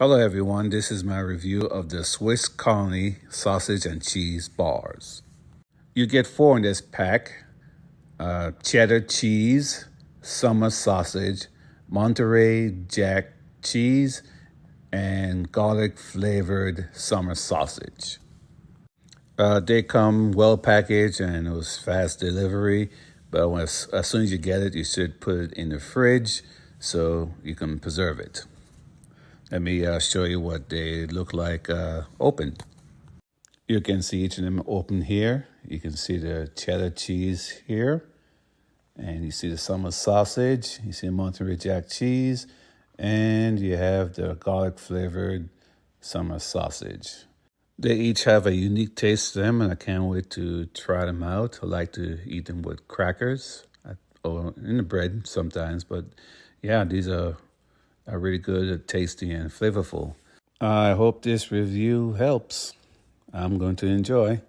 Hello everyone, this is my review of the Swiss Colony sausage and cheese bars. You get 4 in this pack: cheddar cheese, summer sausage, Monterey Jack cheese, and garlic flavored summer sausage. They come well packaged and it was fast delivery, but as soon as you get it, you should put it in the fridge so you can preserve it. Let me show you what they look like open. You can see each of them open here. You can see the cheddar cheese here. And you see the summer sausage. You see Monterey Jack cheese. And you have the garlic flavored summer sausage. They each have a unique taste to them, and I can't wait to try them out. I like to eat them with crackers or in the bread sometimes. But yeah, these are really good, tasty, and flavorful. I hope this review helps. I'm going to enjoy.